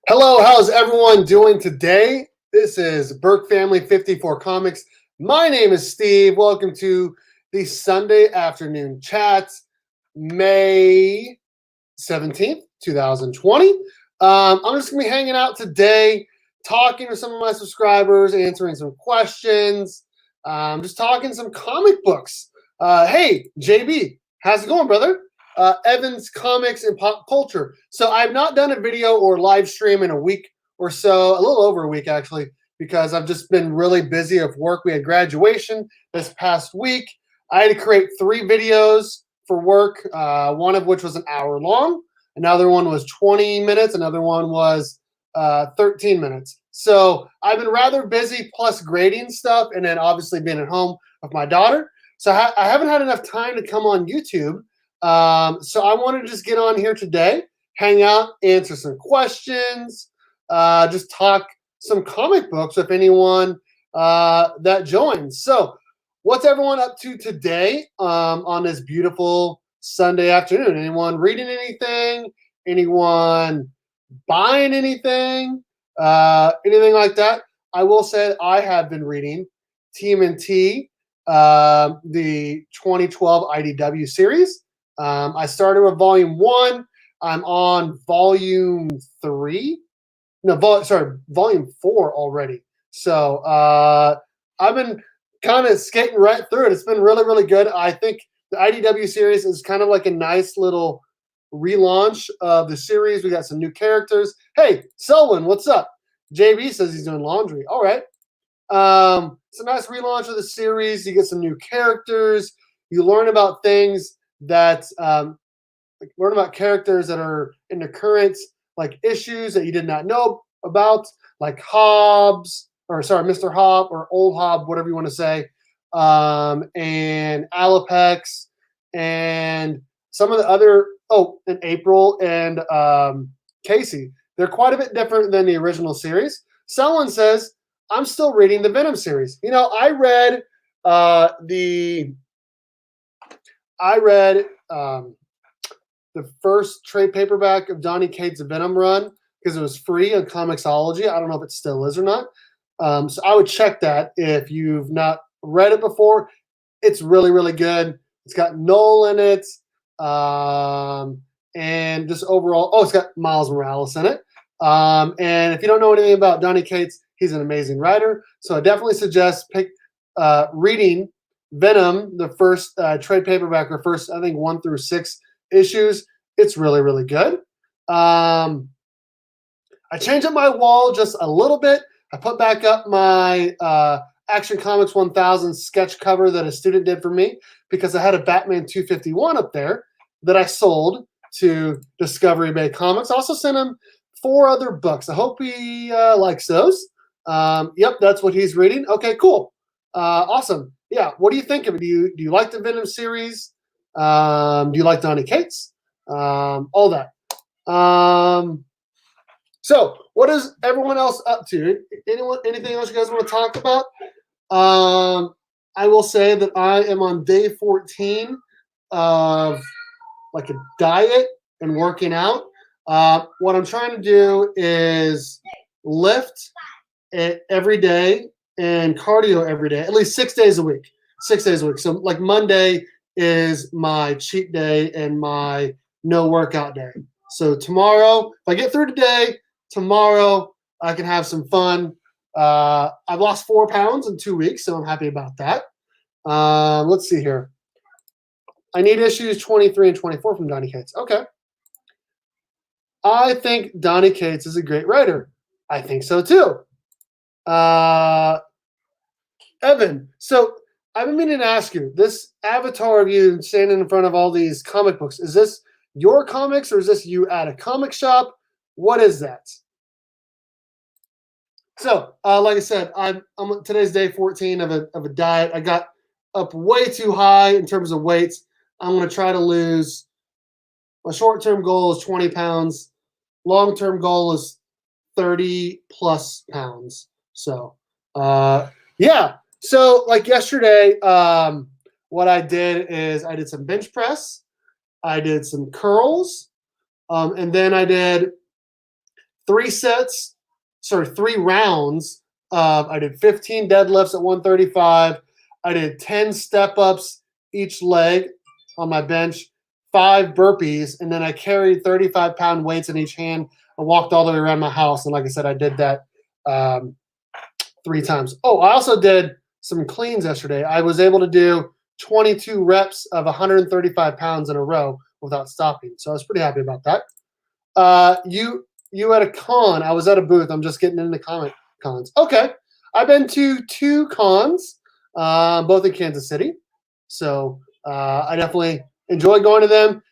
Hello, how's everyone doing today? This is Berkfamily54comics. My name is Steve. Welcome to the Sunday afternoon chat, May 17th, 2020. I'm just going to be hanging out today, talking to some of my subscribers, answering some questions, just talking some comic books. Hey, JB, how's it going, brother? Evan's Comics and Pop Culture. So I've not done a video or live stream in a week or so, a little over a week actually, because I've just been really busy with work. We had graduation this past week. I had to create 3 videos for work, one of which was an hour long. Another one was 20 minutes. Another one was 13 minutes. So I've been rather busy, plus grading stuff, and then obviously being at home with my daughter. So I haven't had enough time to come on YouTube. So I wanted to just get on here today, hang out, answer some questions, just talk some comic books with anyone that joins. So what's everyone up to today on this beautiful Sunday afternoon? Anyone reading anything? Anyone buying anything? Anything like that? I will say I have been reading TMNT, the 2012 IDW series. I started with volume 1. I'm on volume 3. No, volume 4 already. So I've been kind of skating right through it. It's been really, really good. I think the IDW series is kind of like a nice little relaunch of the series. We got some new characters. Hey, Selwyn, what's up? JB says he's doing laundry. All right. It's a nice relaunch of the series. You get some new characters. You learn about things that learn about characters that are in the current like issues that you did not know about, like Mr. Hobb or Old Hobb, whatever you want to say, and Alapex, and some of the other. Oh, and April and Casey. They're quite a bit different than the original series. Someone says I'm still reading the Venom series. You know, I read the first trade paperback of Donny Cates' Venom run because it was free on Comixology. I don't know if it still is or not. So I would check that if you've not read it before. It's really, really good. It's got Noel in it. And just overall, it's got Miles Morales in it. And if you don't know anything about Donny Cates, he's an amazing writer. So I definitely suggest reading Venom, the first trade paperback, or first, I think, 1 through 6 issues. It's really, really good. I changed up my wall just a little bit. I put back up my Action Comics 1000 sketch cover that a student did for me because I had a Batman 251 up there that I sold to Discovery Bay Comics. I also sent him 4 other books. I hope he likes those. Yep, that's what he's reading. Okay, cool. Awesome. Yeah, what do you think of it? Do you like the Venom series? Do you like Donny Cates? All that. So what is everyone else up to? Anything else you guys want to talk about? I will say that I am on day 14 of like a diet and working out. What I'm trying to do is lift every day and cardio every day, at least 6 days a week. 6 days a week. So like Monday is my cheat day and my no workout day. So tomorrow, if I get through today, tomorrow I can have some fun. I've lost 4 pounds in 2 weeks, so I'm happy about that. Let's see here. I need issues 23 and 24 from Donny Cates. Okay. I think Donny Cates is a great writer. I think so too. Evan, so I've been meaning to ask you, this avatar of you standing in front of all these comic books, is this your comics or is this you at a comic shop? What is that? So, like I said, I'm today's day 14 of a diet. I got up way too high in terms of weight. I'm going to try to lose. My short-term goal is 20 pounds. Long-term goal is 30 plus pounds. So, yeah. So, like yesterday, what I did is I did some bench press. I did some curls. And then I did 3 rounds. I did 15 deadlifts at 135. I did 10 step-ups each leg on my bench, 5 burpees, and then I carried 35-pound weights in each hand. I walked all the way around my house, and like I said, I did that 3 times. Oh, I also did some cleans yesterday. I was able to do 22 reps of 135 pounds in a row without stopping, so I was pretty happy about that. You at a con. I was at a booth. I'm just getting into cons. Okay. I've been to 2 cons, both in Kansas City. So I definitely enjoy going to them.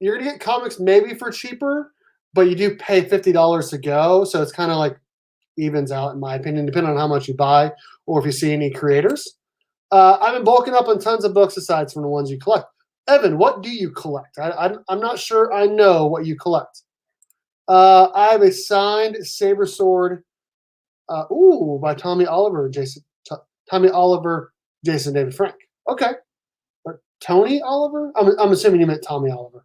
You're going to get comics maybe for cheaper, but you do pay $50 to go. So it's kind of like evens out, in my opinion, depending on how much you buy or if you see any creators. I've been bulking up on tons of books aside from the ones you collect. Evan, what do you collect? I'm not sure I know what you collect. I have a signed saber sword, by Tommy Oliver, Jason David Frank. Okay, or Tony Oliver. I'm assuming you meant Tommy Oliver.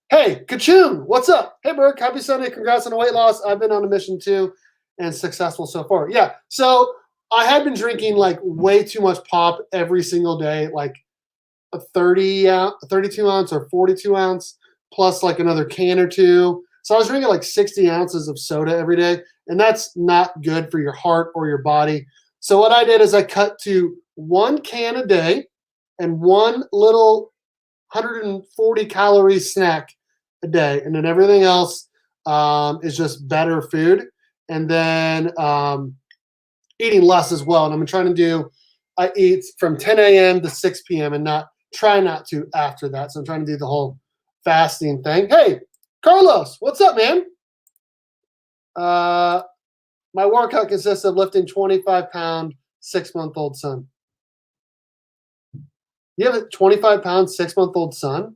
Hey, Kachoon, what's up? Hey, Burke, happy Sunday. Congrats on the weight loss. I've been on a mission too, and successful so far. Yeah, so I had been drinking like way too much pop every single day, like a 32 ounce or 42 ounce, plus like another can or two. So I was drinking like 60 ounces of soda every day, and that's not good for your heart or your body. So what I did is I cut to 1 can a day and 1 little 140 calorie snack a day, and then everything else is just better food. And then eating less as well. And I'm trying to I eat from 10 a.m. to 6 p.m. and try not to after that. So I'm trying to do the whole fasting thing. Hey, Carlos, what's up, man? My workout consists of lifting 25-pound, 6-month-old son. You have a 25-pound, 6-month-old son?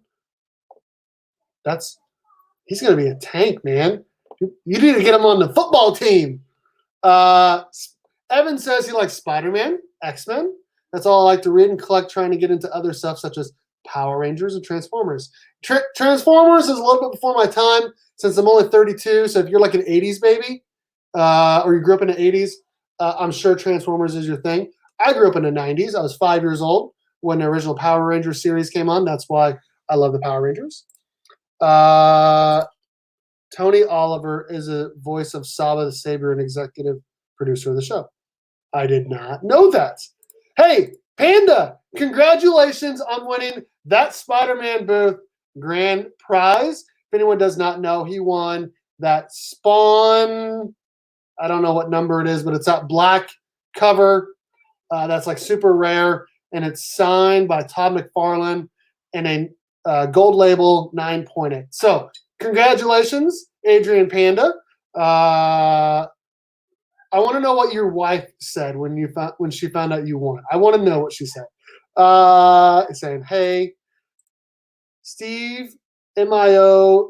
He's going to be a tank, man. You need to get him on the football team. Evan says he likes Spider-Man, X-Men. That's all I like to read and collect, trying to get into other stuff such as Power Rangers and Transformers. Transformers is a little bit before my time since I'm only 32. So if you're like an 80s baby or you grew up in the 80s, I'm sure Transformers is your thing. I grew up in the 90s. I was 5 years old when the original Power Rangers series came on. That's why I love the Power Rangers. Tony Oliver is a voice of Saba the Saber and executive producer of the show. I did not know that. Hey, Panda, congratulations on winning that Spider-Man booth grand prize. If anyone does not know, he won that Spawn, I don't know what number it is, but it's that black cover that's like super rare, and it's signed by Todd McFarlane and a gold label 9.8. So congratulations, Adrian Panda. I want to know what your wife said when she found out you won. I want to know what she said. Saying, hey, Steve, Mio.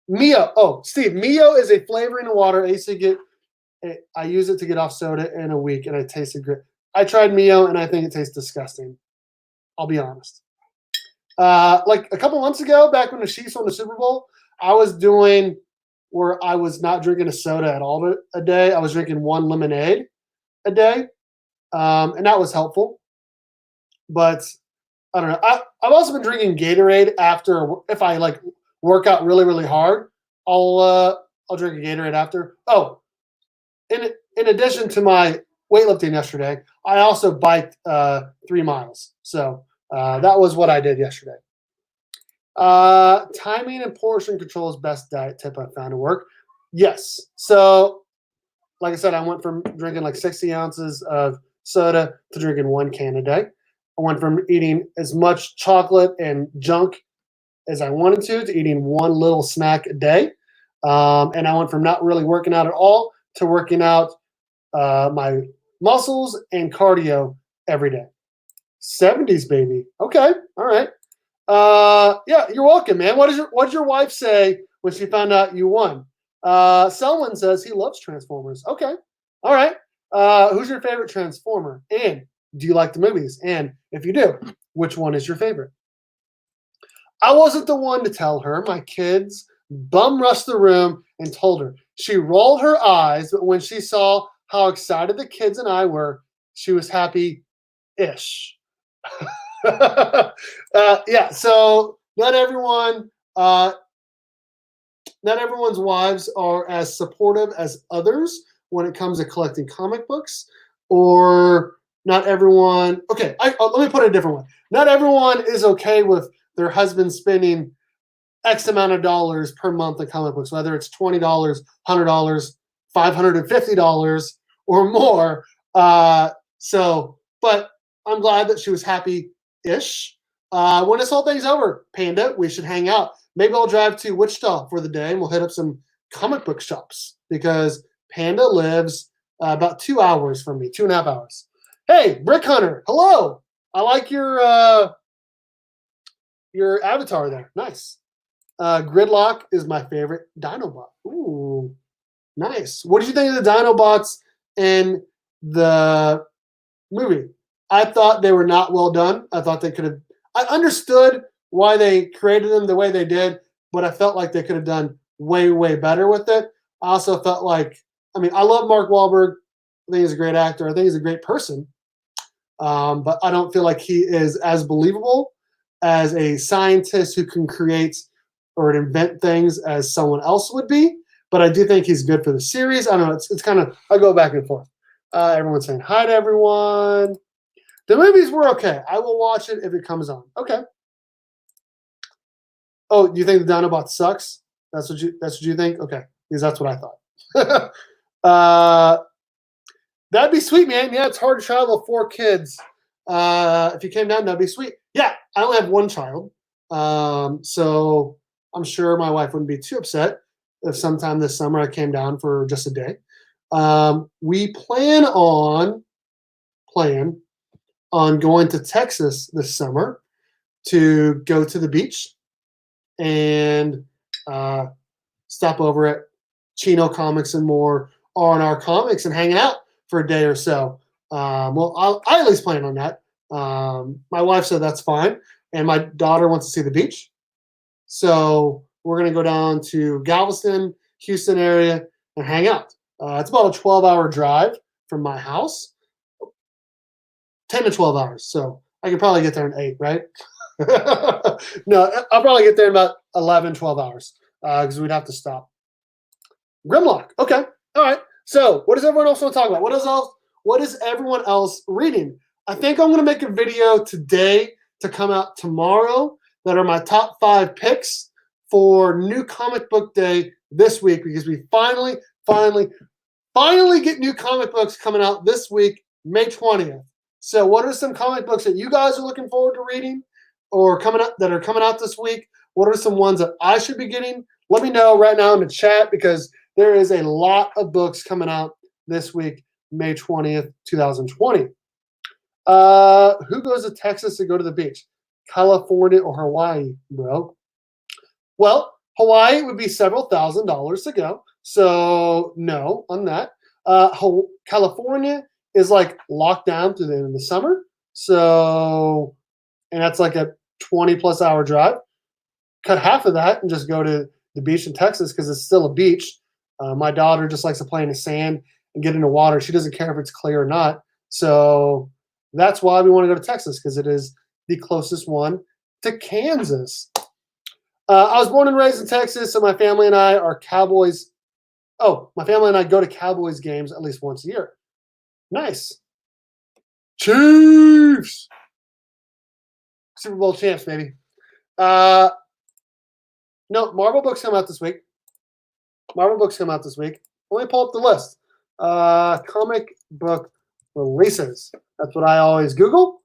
Oh, Steve, Mio is a flavoring of water. I use it to get off soda in a week, and it tasted great. I tried Mio, and I think it tastes disgusting. I'll be honest. Like a couple months ago, back when the Chiefs won the Super Bowl, I was doing where I was not drinking a soda at all a day. I was drinking 1 lemonade a day, and that was helpful. But I don't know. I've also been drinking Gatorade if I like work out really, really hard. I'll drink a Gatorade after. Oh, in addition to my weightlifting yesterday, I also biked 3 miles. So that was what I did yesterday. Timing and portion control is best diet tip I found to work. Yes. So, like I said, I went from drinking like 60 ounces of soda to drinking 1 can a day. I went from eating as much chocolate and junk as I wanted to eating 1 little snack a day. And I went from not really working out at all to working out my muscles and cardio every day. 70s, baby. Okay. All right. Yeah, you're welcome, man. What did your wife say when she found out you won? Selwyn says he loves Transformers. Okay. All right. Who's your favorite Transformer? And do you like the movies? And if you do, which one is your favorite? I wasn't the one to tell her. My kids bum rushed the room and told her. She rolled her eyes, but when she saw how excited the kids and I were, she was happy-ish. Yeah, so not everyone's wives are as supportive as others when it comes to collecting comic books, or not everyone. Okay, let me put it a different way. Not everyone is okay with their husband spending X amount of dollars per month on comic books, whether it's $20, $100, $550, or more. But I'm glad that she was happy-ish. When this whole thing's over, Panda, we should hang out. Maybe I'll drive to Wichita for the day and we'll hit up some comic book shops because Panda lives about 2 hours from me, 2.5 hours. Hey, Brick Hunter, hello. I like your avatar there. Nice. Gridlock is my favorite Dinobot. Ooh, nice. What did you think of the Dinobots in the movie? I thought they were not well done. I thought they could have. I understood why they created them the way they did, but I felt like they could have done way, way better with it. I also felt like, I love Mark Wahlberg. I think he's a great actor. I think he's a great person. But I don't feel like he is as believable as a scientist who can create or invent things as someone else would be. But I do think he's good for the series. I don't know. It's kind of, I go back and forth. Everyone's saying hi to everyone. The movies were okay. I will watch it if it comes on. Okay. Oh, you think the Dinobot sucks? That's what you think? Okay, because that's what I thought. That'd be sweet, man. Yeah, it's hard to travel with 4 kids. If you came down, that'd be sweet. Yeah, I only have 1 child, so I'm sure my wife wouldn't be too upset if sometime this summer I came down for just a day. We plan on going to Texas this summer to go to the beach and stop over at Chino Comics and more R&R Comics and hanging out for a day or so. Well, I at least plan on that. My wife said that's fine, and my daughter wants to see the beach. So we're going to go down to Galveston, Houston area and hang out. It's about a 12-hour drive from my house, 10 to 12 hours. So I could probably get there in 8, right? No, I'll probably get there in about 11, 12 hours because we'd have to stop. Grimlock. Okay. All right. So what does everyone else want to talk about? What is everyone else reading? I think I'm going to make a video today to come out tomorrow that are my top 5 picks for New Comic Book Day this week because we finally get new comic books coming out this week, May 20th. So what are some comic books that you guys are looking forward to reading or that are coming out this week? What are some ones that I should be getting? Let me know right now in the chat because there is a lot of books coming out this week, May 20th, 2020. Who goes to Texas to go to the beach? California or Hawaii, bro? Well, Hawaii would be several $1,000s to go. So no on that. California is like locked down through the end of the summer. So, and that's like a 20+ hour drive. Cut half of that and just go to the beach in Texas because it's still a beach. My daughter just likes to play in the sand and get in the water. She doesn't care if it's clear or not. So that's why we want to go to Texas because it is the closest one to Kansas. I was born and raised in Texas, so my family and I are Cowboys. Oh, my family and I go to Cowboys games at least once a year. Nice. Chiefs. Super Bowl champs, baby. No, Marvel books come out this week. Let me pull up the list. Comic book releases. That's what I always Google.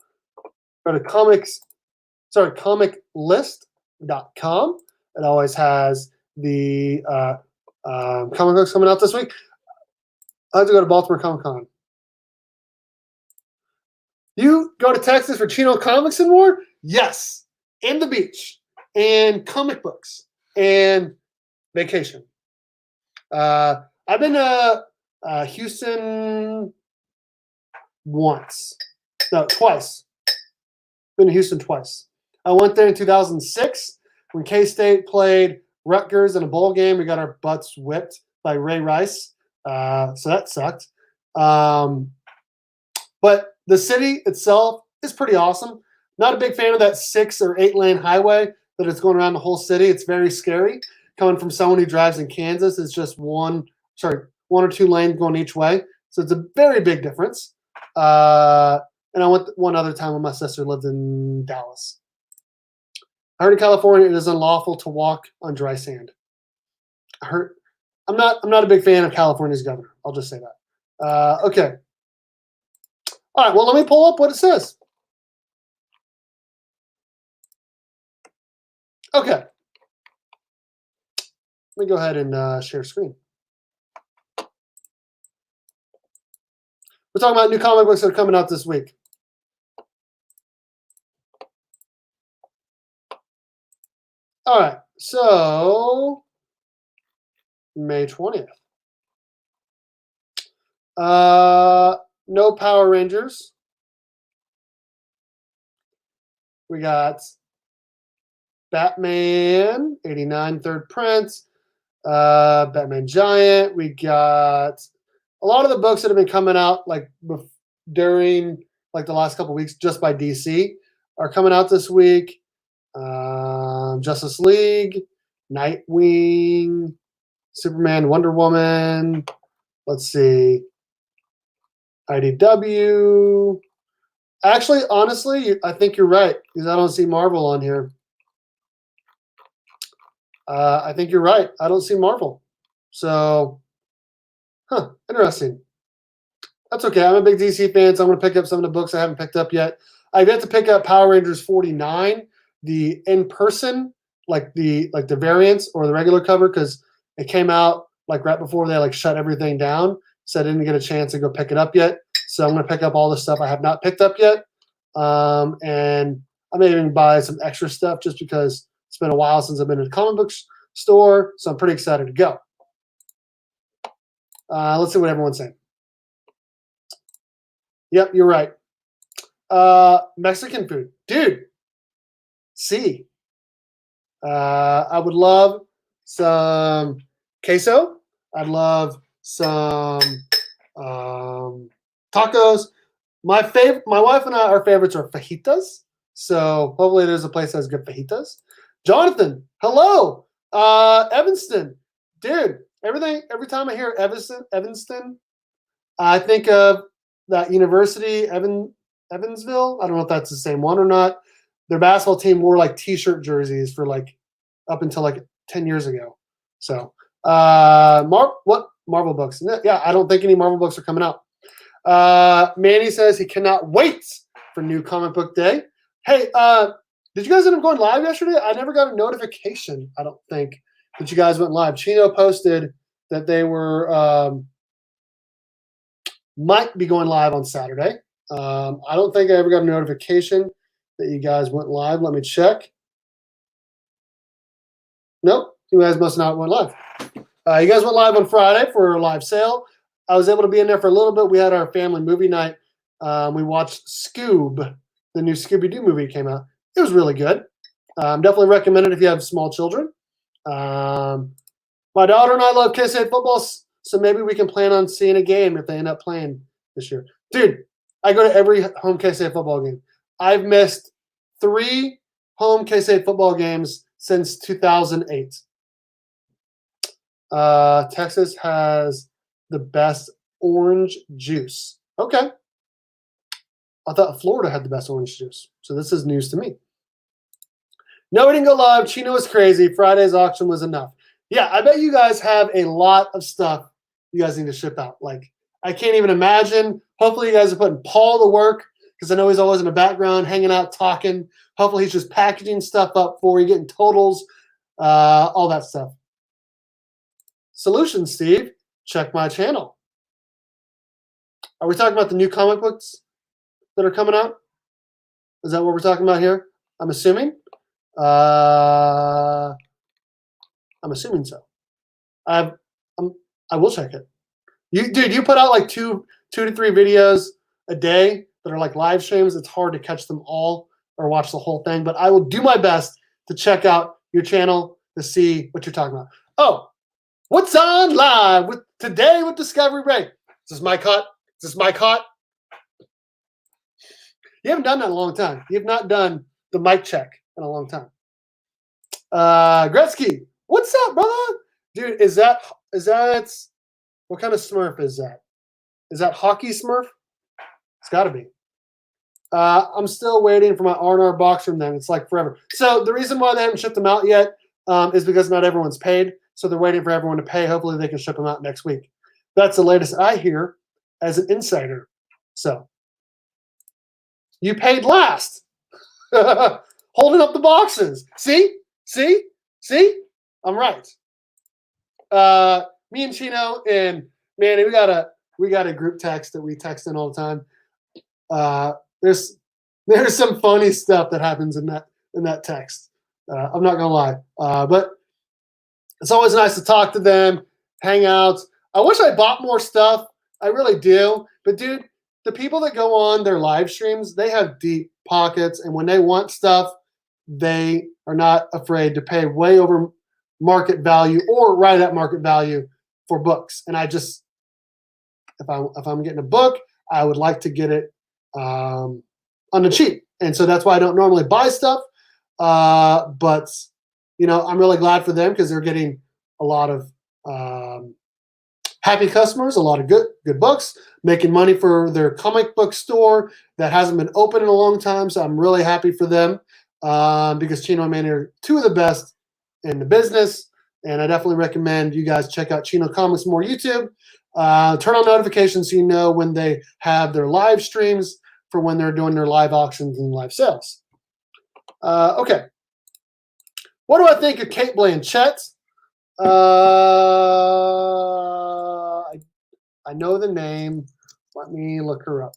Go to comiclist.com. It always has the comic books coming out this week. I have to go to Baltimore Comic Con. You go to Texas for Chino Comics and more? Yes. And the beach. And comic books. And vacation. I've been to Houston twice. Been to Houston twice. I went there in 2006 when K-State played Rutgers in a bowl game. We got our butts whipped by Ray Rice. So that sucked. But the city itself is pretty awesome. Not a big fan of that 6 or 8 lane highway that is going around the whole city. It's very scary. Coming from someone who drives in Kansas, it's just one or 2 lanes going each way. So it's a very big difference. And I went one other time when my sister lived in Dallas. I heard in California it is unlawful to walk on dry sand. I'm not a big fan of California's governor. I'll just say that. Okay. All right. Well, let me pull up what it says. Okay. Let me go ahead and share screen. We're talking about new comic books that are coming out this week. All right, so May 20th. No Power Rangers. We got Batman 89 third print, Batman Giant. We got a lot of the books that have been coming out like during like the last couple of weeks just by DC are coming out this week. Justice League, Nightwing, Superman, Wonder Woman. Let's see. IDW. Actually, honestly, I think you're right because I don't see Marvel on here. I think you're right. I don't see Marvel. So, interesting. That's okay. I'm a big DC fan, so I'm going to pick up some of the books I haven't picked up yet. I've yet to pick up Power Rangers 49, the in-person, like the variants or the regular cover, because it came out like right before they like shut everything down. So I didn't get a chance to go pick it up yet. So I'm going to pick up all the stuff I have not picked up yet. And I may even buy some extra stuff just because it's been a while since I've been in a comic book store. So I'm pretty excited to go. Let's see what everyone's saying. Yep, you're right. Mexican food. Dude, see. I would love some queso. I'd love some tacos. My wife and I, our favorites are fajitas. So hopefully there's a place that has good fajitas. Jonathan, hello. Evanston. Dude, every time I hear Evanston, I think of that university, Evansville. I don't know if that's the same one or not. Their basketball team wore like t-shirt jerseys for like up until like 10 years ago. So what Marvel books? Yeah, I don't think any Marvel books are coming out. Manny says he cannot wait for New Comic Book Day. Hey, did you guys end up going live yesterday? I never got a notification, I don't think, that you guys went live. Chino posted that they were might be going live on Saturday. I don't think I ever got a notification that you guys went live. Let me check. Nope, you guys must not went live. You guys went live on Friday for a live sale. I was able to be in there for a little bit. We had our family movie night. We watched Scoob, the new Scooby-Doo movie came out. It was really good. Definitely recommend it if you have small children. My daughter and I love K State football, so maybe we can plan on seeing a game if they end up playing this year. Dude, I go to every home K State football game. I've missed 3 home K State football games since 2008. Texas has the best orange juice. Okay. I thought Florida had the best orange juice. So this is news to me. No, we didn't go live. Chino was crazy. Friday's auction was enough. Yeah, I bet you guys have a lot of stuff you guys need to ship out. Like, I can't even imagine. Hopefully you guys are putting Paul to work because I know he's always in the background, hanging out, talking. Hopefully he's just packaging stuff up for you, getting totals, all that stuff. Solutions, Steve. Check my channel. Are we talking about the new comic books that are coming out? Is that what we're talking about here? I'm assuming. I'm assuming so. I will check it. Dude, you put out like two to 3 videos a day that are like live streams. It's hard to catch them all or watch the whole thing, but I will do my best to check out your channel to see what you're talking about. Oh, what's on live with today with Discovery Ray? Is this mic hot? Is this mic hot? You haven't done that in a long time. You have not done the mic check in a long time. Gretzky, what's up, brother? Dude, is that what kind of Smurf is that? Is that hockey Smurf? It's got to be. I'm still waiting for my R&R box from them. It's like forever. So the reason why they haven't shipped them out yet is because not everyone's paid. So they're waiting for everyone to pay. Hopefully they can ship them out next week. That's the latest I hear as an insider. So you paid last. Holding up the boxes. See? I'm right. Me and Chino and Manny, we got a group text that we text in all the time. There's some funny stuff that happens in that text. I'm not gonna lie, but it's always nice to talk to them, hang out. I wish I bought more stuff. I really do. But dude, the people that go on their live streams, they have deep pockets, and when they want stuff, they are not afraid to pay way over market value or right at market value for books. And I just, if I'm getting a book, I would like to get it on the cheap. And so that's why I don't normally buy stuff. But you know, I'm really glad for them because they're getting a lot of happy customers, a lot of good books, making money for their comic book store that hasn't been open in a long time. So I'm really happy for them because Chino and Manny are two of the best in the business. And I definitely recommend you guys check out Chino Comics more YouTube. Turn on notifications so you know when they have their live streams for when they're doing their live auctions and live sales. Okay. What do I think of Kate Blanchett? I know the name. Let me look her up.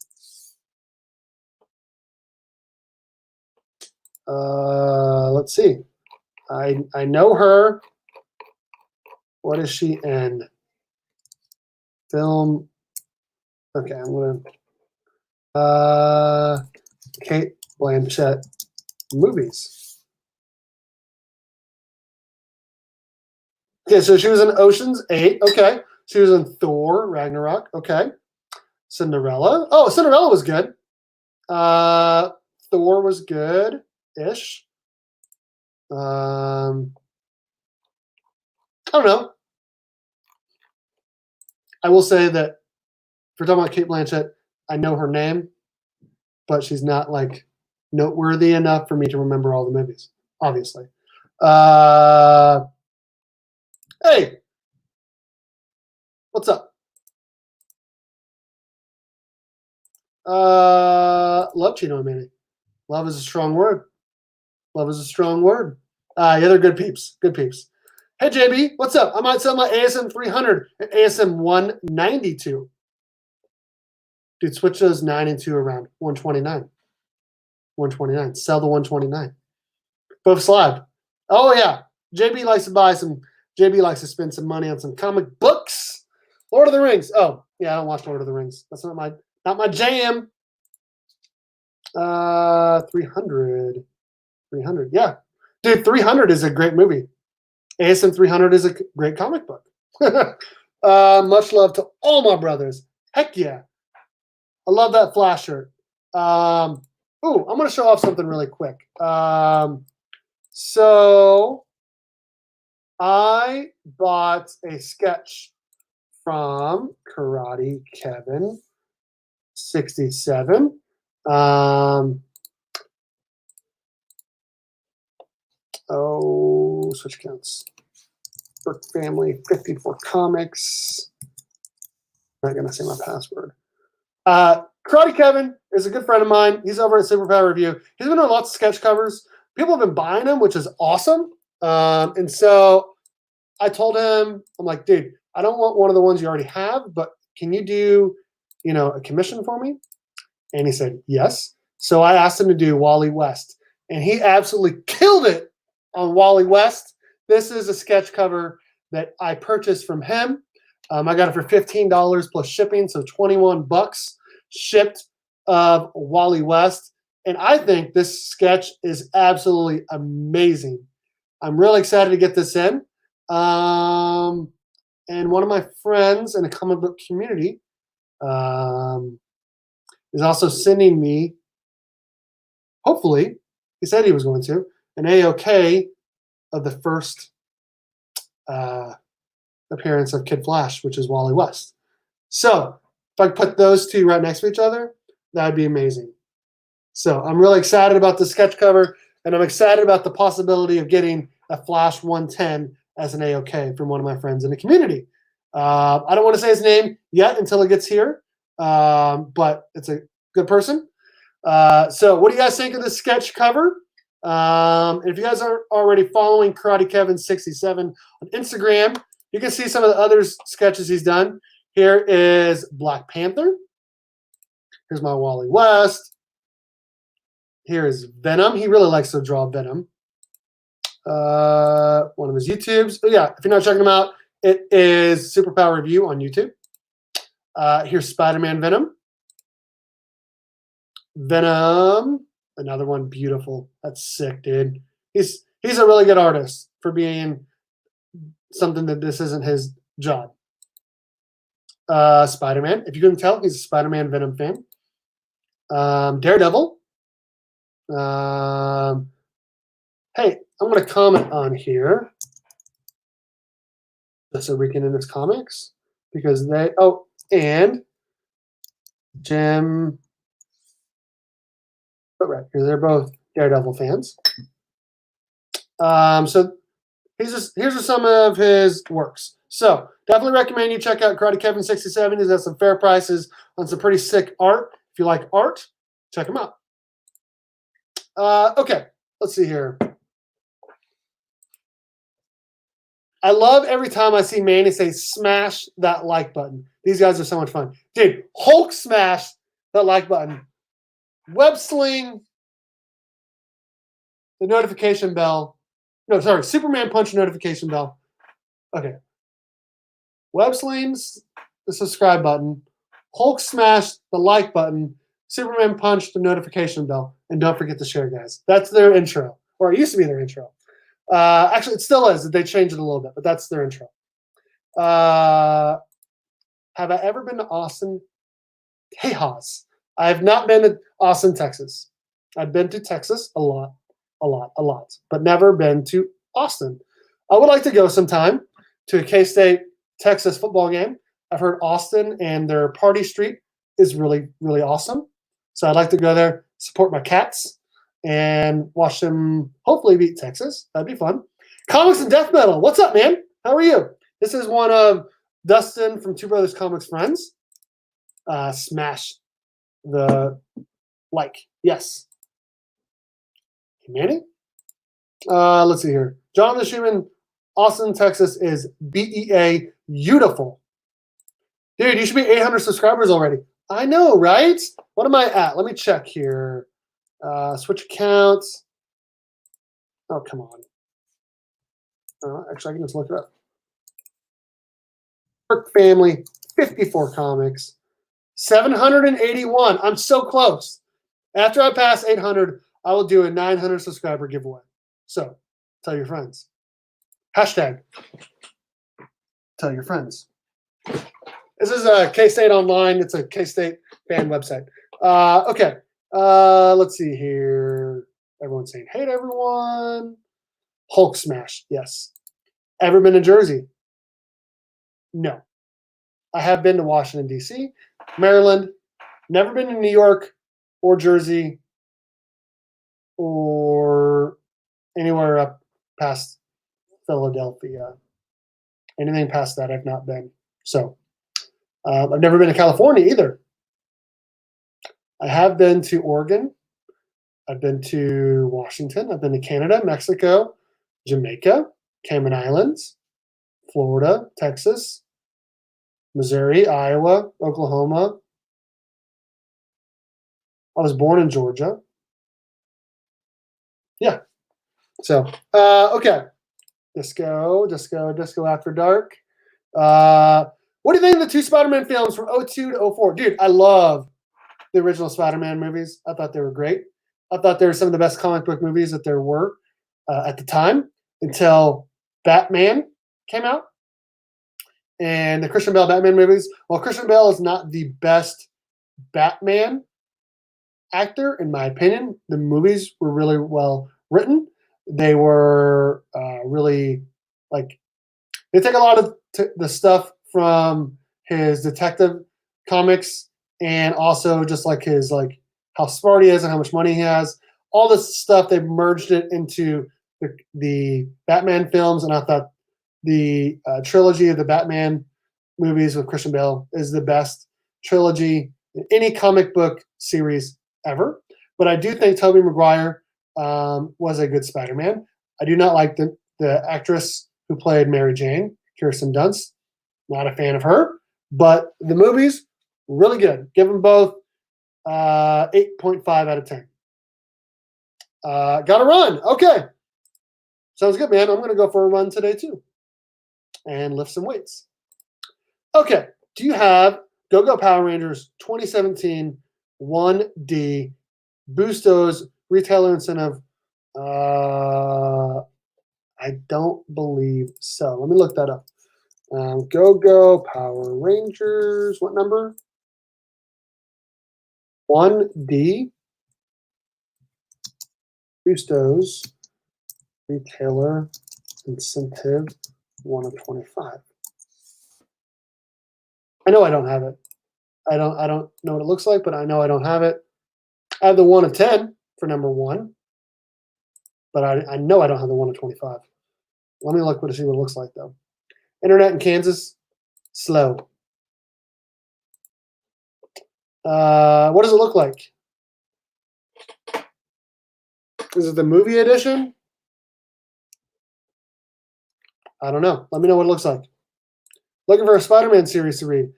Let's see. I know her. What is she in? Film. Okay, I'm gonna Kate Blanchett movies. Okay, so she was in Ocean's 8. Okay. She was in Thor, Ragnarok. Okay. Cinderella. Oh, Cinderella was good. Thor was good-ish. I don't know. I will say that if we're talking about Kate Blanchett, I know her name, but she's not like noteworthy enough for me to remember all the movies, obviously. Hey, what's up? Love Chino and Manny. Love is a strong word. Love is a strong word. Yeah, they're good peeps. Good peeps. Hey, JB, what's up? I might sell my ASM 300 and ASM 192. Dude, switch those 9 and 2 around. 129. 129. Sell the 129. Both slide. Oh, yeah. JB likes to spend some money on some comic books. Lord of the Rings. Oh, yeah, I don't watch Lord of the Rings. That's not my jam. 300. 300. Yeah. Dude, 300 is a great movie. ASM 300 is a great comic book. Much love to all my brothers. Heck yeah. I love that Flash shirt. I'm going to show off something really quick. So I bought a sketch from Karate Kevin 67. Switch accounts. Berkfamily54comics. I'm not going to say my password. Karate Kevin is a good friend of mine. He's over at Superpower Review. He's been doing lots of sketch covers. People have been buying them, which is awesome. And so I told him, I'm like, dude, I don't want one of the ones you already have, but can you do, a commission for me? And he said, yes. So I asked him to do Wally West. And he absolutely killed it on Wally West. This is a sketch cover that I purchased from him. I got it for $15 plus shipping, so $21 shipped of Wally West. And I think this sketch is absolutely amazing. I'm really excited to get this in. And one of my friends in the comic book community is also sending me, hopefully, he said he was going to, an AOK of the first appearance of Kid Flash, which is Wally West. So if I put those two right next to each other, that'd be amazing. So I'm really excited about the sketch cover, and I'm excited about the possibility of getting a Flash 110 as an AOK from one of my friends in the community. I don't want to say his name yet until it gets here, but it's a good person. So what do you guys think of this sketch cover? If you guys aren't already following Karate Kevin 67 on Instagram, you can see some of the other sketches he's done. Here is Black Panther. Here's my Wally West. Here is Venom. He really likes to draw Venom. One of his YouTubes. Oh yeah, if you're not checking him out, it is Superpower Review on YouTube. Here's Spider-Man Venom. Venom. Another one, beautiful. That's sick, dude. He's a really good artist for being something that this isn't his job. Spider-Man. If you couldn't tell, he's a Spider-Man Venom fan. Daredevil. Hey, I'm going to comment on here just so we can end this comics because they. Oh, and Jim. Right, because they're both Daredevil fans. So here's just some of his works. So definitely recommend you check out Karate Kevin 67. He's got some fair prices on some pretty sick art. If you like art, check him out. Okay, let's see here. I love every time I see Manny say, smash that like button. These guys are so much fun. Dude, Hulk smash that like button. Web sling the notification bell. No, sorry, Superman punch notification bell. Okay. Web slings the subscribe button. Hulk smash the like button. Superman punch the notification bell. And don't forget to share, guys. That's their intro. Or it used to be their intro. Actually, it still is. They changed it a little bit, but that's their intro. Have I ever been to Austin, Tejas? I have not been to Austin, Texas. I've been to Texas a lot, but never been to Austin. I would like to go sometime to a K-State Texas football game. I've heard Austin and their party street is really, really awesome. So I'd like to go there, support my Cats, and watch them hopefully beat Texas. That'd be fun. Comics and Death Metal. What's up, man? How are you? This is one of Dustin from Two Brothers Comics friends. Smash the like. Yes. Manny? Let's see here. Jonathan Schumann, Austin, Texas is BEA beautiful. Dude, you should be 800 subscribers already. I know, right? What am I at? Let me check here. Switch accounts. Oh, come on. Actually, I can just look it up. Berkfamily54comics. 781. I'm so close. After I pass 800, I will do a 900 subscriber giveaway. So, tell your friends. Hashtag. Tell your friends. This is a K-State Online. It's a K-State fan website. Okay. Let's see here. Everyone's saying, hey, everyone. Hulk smash. Yes. Ever been to Jersey? No. I have been to Washington, D.C., Maryland. Never been to New York or Jersey or anywhere up past Philadelphia. Anything past that, I've not been. So I've never been to California either. I have been to Oregon. I've been to Washington. I've been to Canada, Mexico, Jamaica, Cayman Islands, Florida, Texas, Missouri, Iowa, Oklahoma. I was born in Georgia. Yeah. So, okay. Disco After Dark. What do you think of the two Spider-Man films from 02 to 04? Dude, I love the original Spider-Man movies. I thought they were great. I thought they were some of the best comic book movies that there were at the time. until Batman came out and the Christian Bale Batman movies. While Christian Bale is not the best Batman actor, in my opinion, the movies were really well written. They were really like they take a lot of the stuff from his detective comics and also just like his like how smart he is and how much money he has. All this stuff they merged it into the Batman films, and I thought the trilogy of the Batman movies with Christian Bale is the best trilogy in any comic book series ever. But I do think Tobey Maguire was a good Spider-Man. I do not like the actress who played Mary Jane, Kirsten Dunst. Not a fan of her, but the movies really good. Give them both 8.5 out of 10. Got to run. Okay. Sounds good, man. I'm going to go for a run today, too, and lift some weights. Okay. Do you have Go-Go Power Rangers 2017 1D Boostos retailer incentive? I don't believe so. Let me look that up. Go-Go Power Rangers. What number? 1D Boostos retailer incentive 1 of 25. I know I don't have it. I don't know what it looks like, but I know I don't have it. I have the 1 of 10 for number 1, but I know I don't have the 1 of 25. Let me look to see what it looks like, though. Internet in Kansas, slow. What does it look like? Is it the movie edition? I don't know. Let me know what it looks like. Looking for a Spider-Man series to read.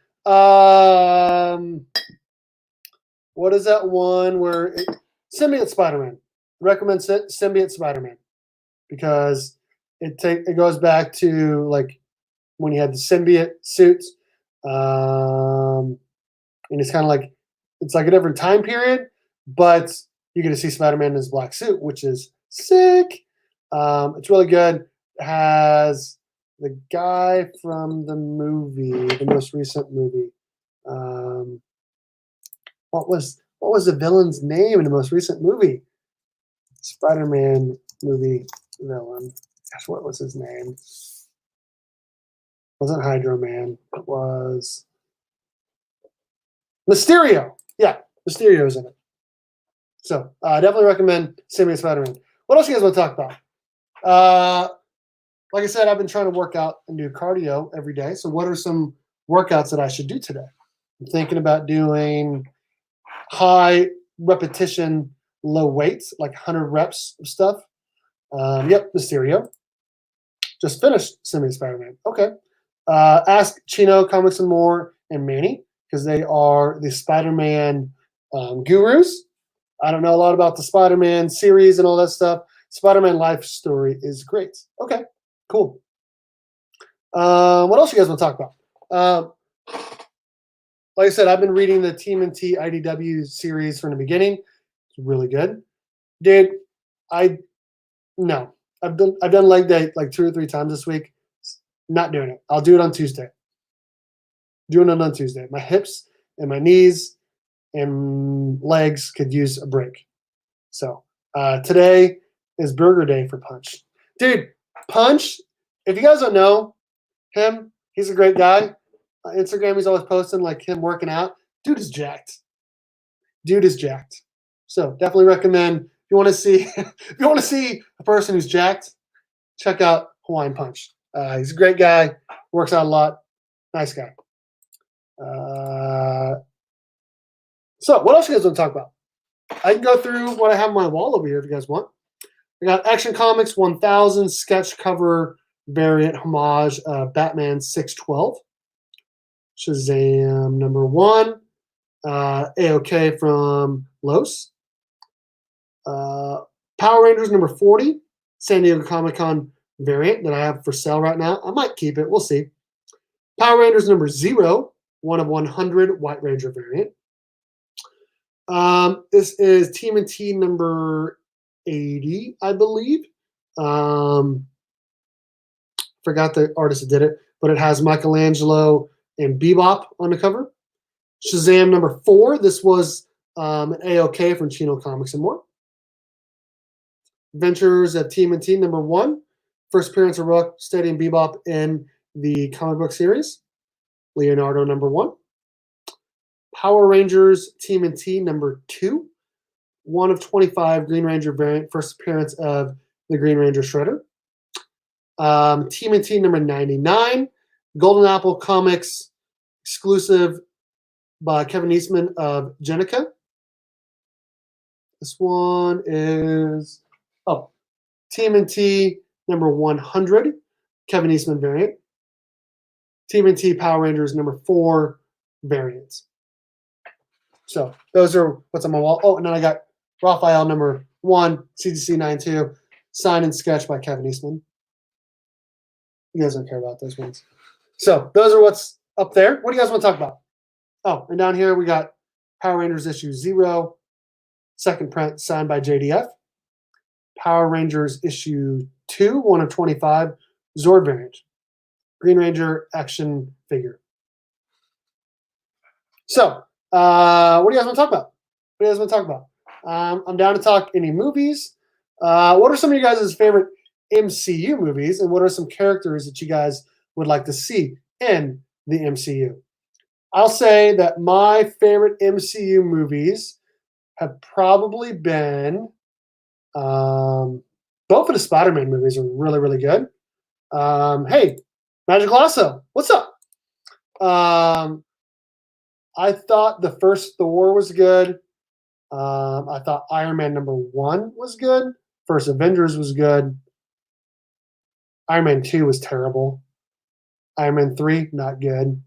What is that one where Symbiote Spider-Man? Recommend Symbiote Spider-Man because it goes back to like when he had the symbiote suits, and it's kind of like it's like a different time period, but you get to see Spider-Man in his black suit, which is sick. It's really good. It has the guy from the movie, the most recent movie. What was the villain's name in the most recent movie? Spider-Man movie villain. Gosh, what was his name? It wasn't Hydro Man. It was Mysterio. Yeah, Mysterio's in it. So I definitely recommend Symbiote Spider-Man. What else you guys want to talk about? Like I said, I've been trying to work out and do cardio every day. So what are some workouts that I should do today? I'm thinking about doing high repetition, low weights, like 100 reps of stuff. Yep, Mysterio. Just finished Symbiote Spider-Man. Okay. Ask Chino, Comics and More, and Manny, because they are the Spider-Man gurus. I don't know a lot about the Spider-Man series and all that stuff. Spider-Man life story is great. Okay, cool. What else you guys want to talk about? Like I said, I've been reading the TMNT IDW series from the beginning. It's really good. Dude, I've done leg day like 2 or 3 times this week. Not doing it. I'll do it on Tuesday. Doing it on Tuesday. My hips and my knees and legs could use a break. So today is burger day for Punch. Dude, Punch, if you guys don't know him, he's a great guy. Instagram, he's always posting like him working out. Dude is jacked. So definitely recommend if you want to see a person who's jacked, check out Hawaiian Punch. He's a great guy, works out a lot, nice guy. So what else you guys want to talk about? I can go through what I have on my wall over here if you guys want. I got Action Comics 1000 sketch cover variant homage Batman 612. Shazam number 1. AOK from Los. Power Rangers number 40. San Diego Comic-Con variant that I have for sale right now. I might keep it. We'll see. Power Rangers number 0. 1 of 100 White Ranger variant. This is TMNT number 80, I believe. Forgot the artist that did it, but it has Michelangelo and Bebop on the cover. Shazam number 4. This was an AOK from Chino Comics and More. Adventures of TMNT number 1. First appearance of Rocksteady and Bebop in the comic book series. Leonardo number 1. Power Rangers TMNT number 2. 1 of 25 Green Ranger variant. First appearance of the Green Ranger Shredder. TMNT number 99. Golden Apple Comics exclusive by Kevin Eastman of Jenica. This one is TMNT number 100, Kevin Eastman variant. TMNT Power Rangers number 4 variants. So those are what's on my wall. Oh, and then I got Raphael number 1, CGC 92, signed and sketched by Kevin Eastman. You guys don't care about those ones. So those are what's up there. What do you guys want to talk about? Oh, and down here we got Power Rangers issue 0, second print, signed by JDF. Power Rangers issue 2, 1 of 25, Zord variant. Green Ranger action figure. So, what do you guys want to talk about? What do you guys want to talk about? I'm down to talk any movies. What are some of you guys' favorite MCU movies, and what are some characters that you guys would like to see in the MCU? I'll say that my favorite MCU movies have probably been both of the Spider-Man movies are really, really good. Hey, Magic Lasso, what's up? I thought the first Thor was good. I thought Iron Man number 1 was good. First Avengers was good. Iron Man 2 was terrible. Iron Man 3, not good.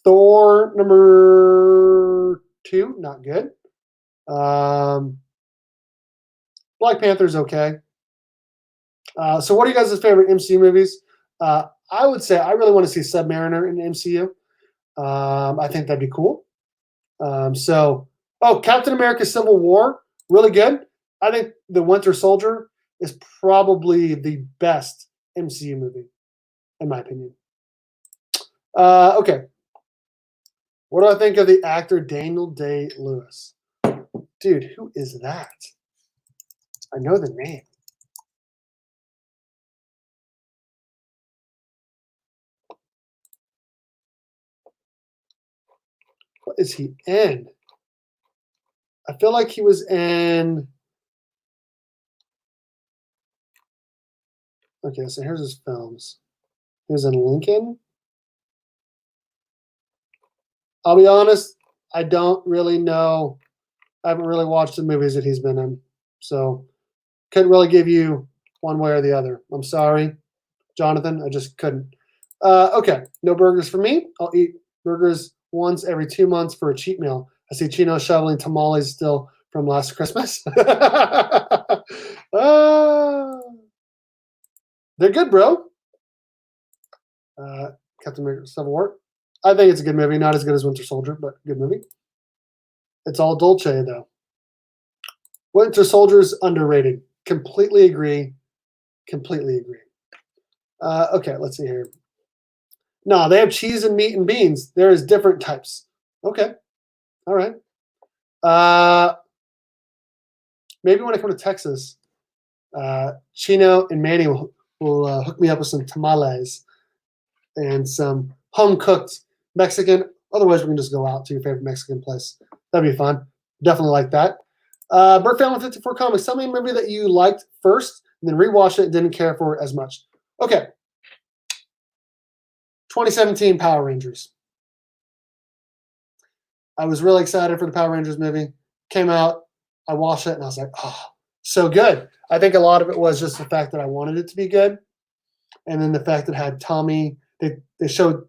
Thor number 2, not good. Black Panther's okay. So what are you guys' favorite MCU movies? I would say I really want to see Submariner in the MCU. I think that'd be cool. Captain America Civil War, really good. I think The Winter Soldier is probably the best MCU movie, in my opinion. Okay. What do I think of the actor Daniel Day-Lewis? Dude, who is that? I know the name. What is he in? I feel like he was in. Okay, so here's his films. He was in Lincoln. I'll be honest, I don't really know. I haven't really watched the movies that he's been in, so couldn't really give you one way or the other. I'm sorry, Jonathan. I just couldn't. Okay, no burgers for me. I'll eat burgers once every 2 months for a cheat meal. I see Chino shoveling tamales still from last Christmas. They're good, bro. Captain America Civil War. I think it's a good movie. Not as good as Winter Soldier, but good movie. It's all Dolce, though. Winter Soldier's underrated. Completely agree. Completely agree. Okay, let's see here. No, they have cheese and meat and beans. There is different types. Okay. All right. Maybe when I come to Texas, Chino and Manny will hook me up with some tamales and some home-cooked Mexican. Otherwise, we can just go out to your favorite Mexican place. That'd be fun. Definitely like that. Berkfamily54comics. Tell me a movie that you liked first, and then rewatched it and didn't care for it as much. Okay. 2017 Power Rangers. I was really excited for the Power Rangers movie. Came out, I watched it, and I was like, oh, so good. I think a lot of it was just the fact that I wanted it to be good. And then the fact that it had Tommy. They said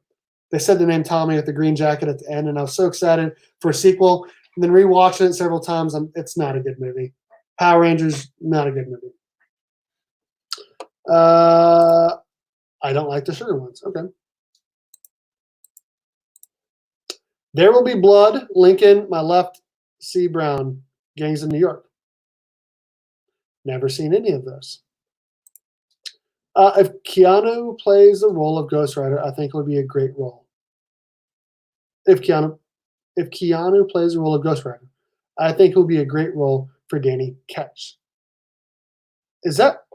the name Tommy with the green jacket at the end, and I was so excited for a sequel. And then rewatching it several times, it's not a good movie. Power Rangers, not a good movie. I don't like the sugar ones. Okay. There Will Be Blood, Lincoln, my left, C. Brown, Gangs of New York. Never seen any of those. If Keanu plays the role of Ghost Rider, I think it would be a great role. If Keanu plays the role of Ghost Rider, I think it would be a great role for Danny Ketch. Is that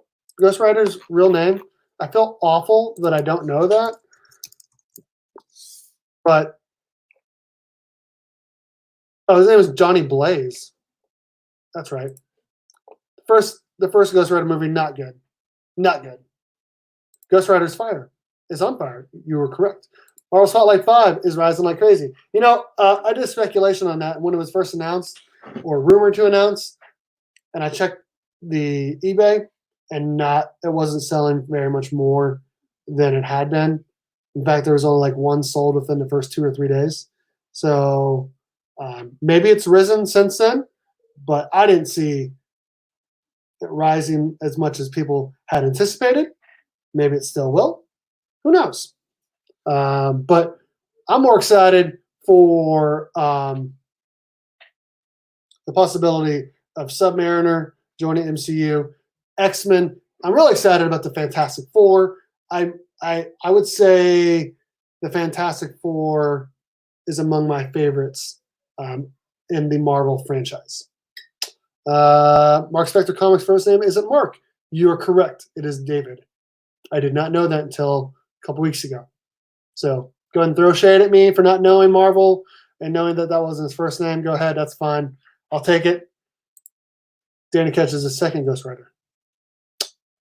Ghost Rider's real name? I feel awful that I don't know that, but his name is Johnny Blaze. That's right. The first Ghost Rider movie, not good. Not good. Ghost Rider's fire is on fire. You were correct. Marvel Spotlight 5 is rising like crazy. I did speculation on that when it was first announced or rumored to announce, and I checked the eBay, and it wasn't selling very much more than it had been. In fact, there was only like one sold within the first 2 or 3 days. So maybe it's risen since then, but I didn't see it rising as much as people had anticipated. Maybe it still will. Who knows? But I'm more excited for the possibility of Submariner joining MCU, X-Men. I'm really excited about the Fantastic Four. I would say the Fantastic Four is among my favorites in the Marvel franchise. Mark Spector Comics' first name isn't Mark. You are correct. It is David. I did not know that until a couple weeks ago. So go ahead and throw shade at me for not knowing Marvel and knowing that wasn't his first name. Go ahead. That's fine. I'll take it. Danny Ketch is the second Ghost Rider.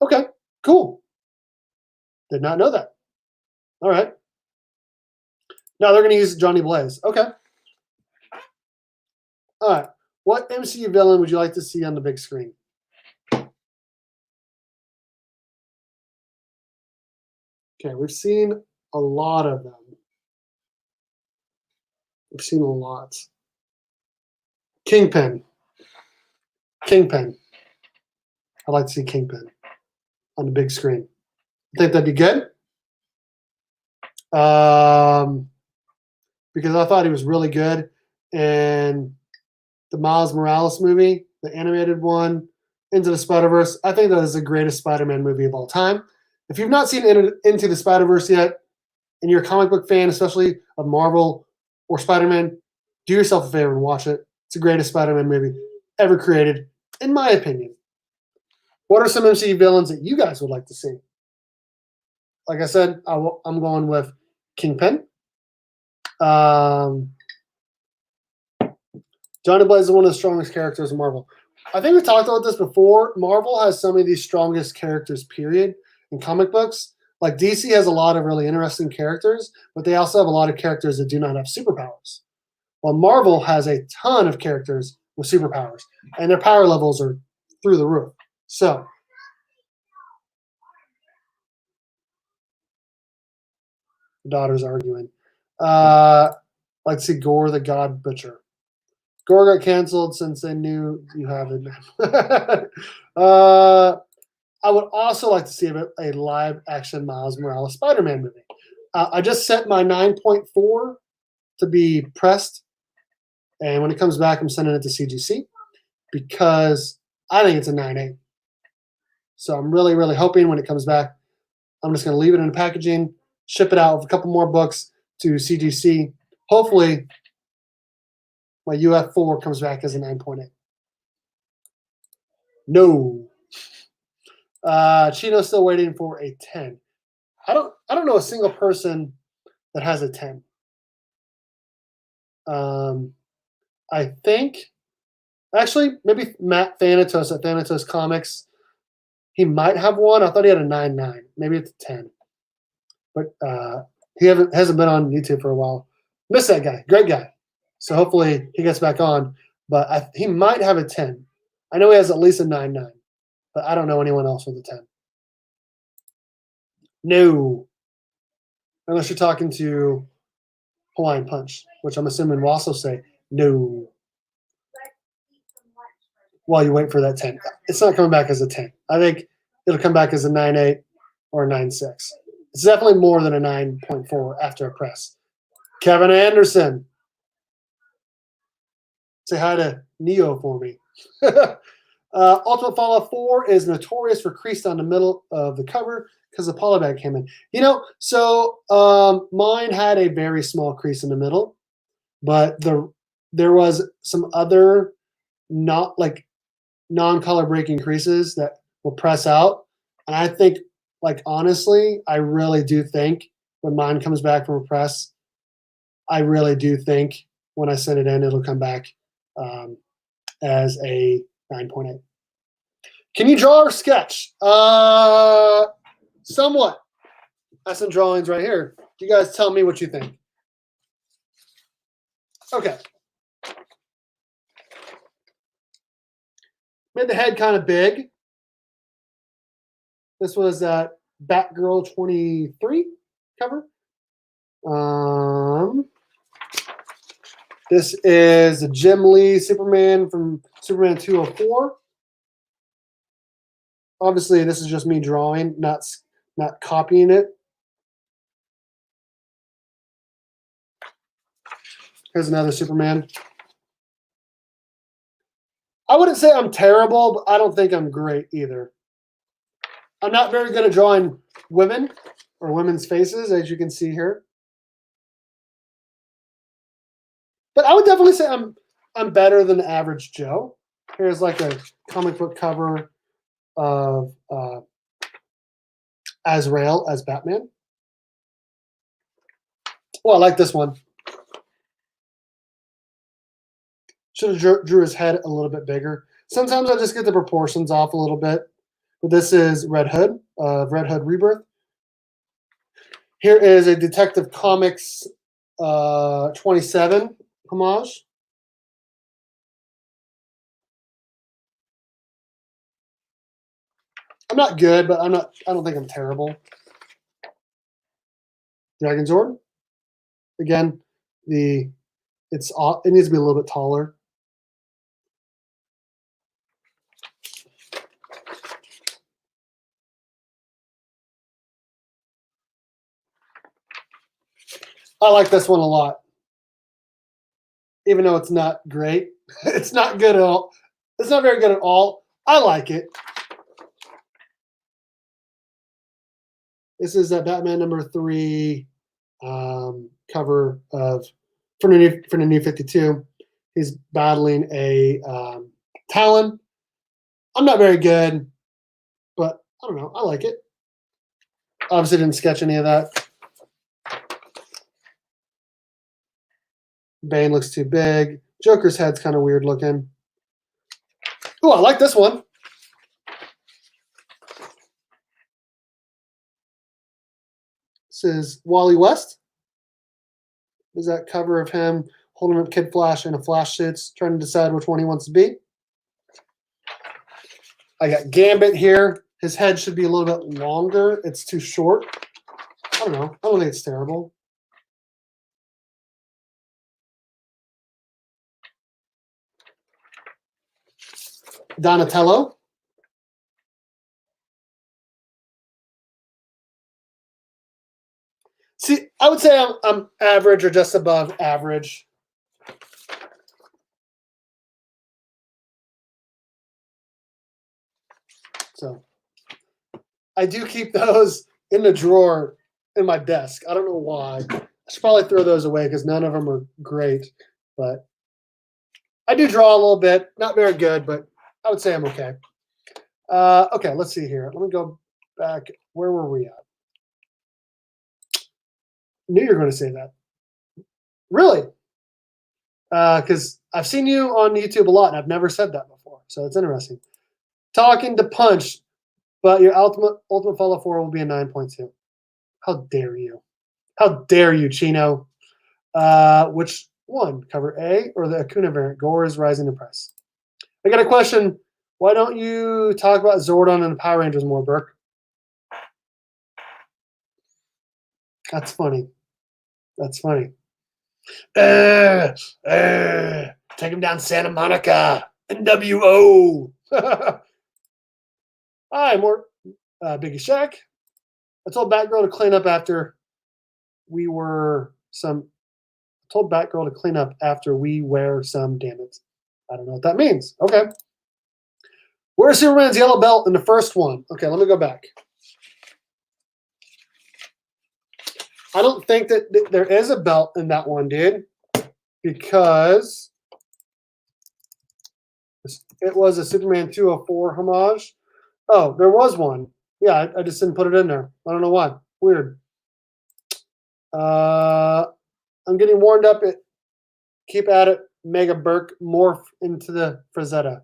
Okay, cool. Did not know that. All right. Now they're going to use Johnny Blaze. Okay. All right. What MCU villain would you like to see on the big screen? Okay, we've seen a lot of them. We've seen a lot. Kingpin. I'd like to see Kingpin on the big screen. I think that'd be good. Because I thought he was really good in the Miles Morales movie, the animated one, Into the Spider-Verse. I think that is the greatest Spider-Man movie of all time. If you've not seen Into the Spider-Verse yet, and you're a comic book fan, especially of Marvel or Spider-Man, do yourself a favor and watch it. It's the greatest Spider-Man movie ever created, in my opinion. What are some MCU villains that you guys would like to see? Like I said, I'm going with Kingpin. Johnny Blaze is one of the strongest characters in Marvel. I think we talked about this before. Marvel has some of the strongest characters, period, in comic books. Like DC has a lot of really interesting characters, but they also have a lot of characters that do not have superpowers. While Marvel has a ton of characters with superpowers, and their power levels are through the roof. So, the daughter's arguing. Let's see, Gore the God Butcher. Gore got canceled since they knew you have it. I would also like to see a live-action Miles Morales Spider-Man movie. I just set my 9.4 to be pressed, and when it comes back, I'm sending it to CGC because I think it's a 9.8. So I'm really, really hoping when it comes back, I'm just going to leave it in the packaging, ship it out with a couple more books to CGC. Hopefully, my UF4 comes back as a 9.8. No. Chino's still waiting for a 10. I don't know a single person that has a 10. I think actually maybe Matt Thanatos at Thanatos Comics. He might have one. I thought he had a 9.9. Maybe it's a 10. But he hasn't been on YouTube for a while. Miss that guy. Great guy. So hopefully he gets back on. But he might have a 10. I know he has at least a 9.9. But I don't know anyone else with a 10. No. Unless you're talking to Hawaiian Punch, which I'm assuming will also say no. While you wait for that 10. It's not coming back as a 10. I think it'll come back as a 9.8 or a 9.6. It's definitely more than a 9.4 after a press. Kevin Anderson. Say hi to Neo for me. Ultimate Fallout 4 is notorious for crease down the middle of the cover because the poly bag came in. So mine had a very small crease in the middle, but there was some other not like non-color breaking creases that will press out. And I think, like, honestly, I really do think when mine comes back from a press, I really do think when I send it in, it'll come back as a 9.8. Can you draw or sketch? Somewhat. I have some drawings right here. You guys tell me what you think. Okay. Made the head kind of big. This was Batgirl 23 cover. This is Jim Lee Superman from Superman 204. Obviously, this is just me drawing, not copying it. Here's another Superman. I wouldn't say I'm terrible, but I don't think I'm great either. I'm not very good at drawing women or women's faces, as you can see here. But I would definitely say I'm better than average Joe. Here's like a comic book cover of Azrael as Batman. Oh, I like this one. Should have drew his head a little bit bigger. Sometimes I just get the proportions off a little bit. But this is Red Hood, Red Hood Rebirth. Here is a Detective Comics 27 homage. I'm not good, but I don't think I'm terrible. Dragon Zord. Again, it needs to be a little bit taller. I like this one a lot. Even though it's not great. It's not good at all. It's not very good at all. I like it. This is Batman number 3 cover of for the new 52. He's battling a Talon. I'm not very good, but I don't know. I like it. Obviously didn't sketch any of that. Bane looks too big. Joker's head's kind of weird looking. Oh, I like this one. This is Wally West. There's that cover of him holding up Kid Flash in a Flash suit, trying to decide which one he wants to be. I got Gambit here. His head should be a little bit longer. It's too short. I don't know. I don't think it's terrible. Donatello. See, I would say I'm average or just above average. So I do keep those in the drawer in my desk. I don't know why. I should probably throw those away because none of them are great. But I do draw a little bit. Not very good, but I would say I'm okay. Okay, let's see here. Let me go back. Where were we at? Knew you were going to say that. Really? Because I've seen you on YouTube a lot, and I've never said that before. So it's interesting. Talking to Punch, but your ultimate Fallout 4 will be a 9.2. How dare you? How dare you, Chino? Which one? Cover A or the Acuna variant? Gore is rising in price. I got a question. Why don't you talk about Zordon and the Power Rangers more, Burke? That's funny. That's funny. Take him down Santa Monica. NWO. Hi, more Biggie Shaq. I told Batgirl to clean up after we were some. I told Batgirl to clean up after we wear some. Damn it. I don't know what that means. Okay. Where's Superman's yellow belt in the first one? Okay, let me go back. I don't think that there is a belt in that one, dude, because it was a Superman 204 homage. Oh, there was one. Yeah, I just didn't put it in there. I don't know why. Weird. I'm getting warmed up. Keep at it. Mega Burke morph into the Frazetta.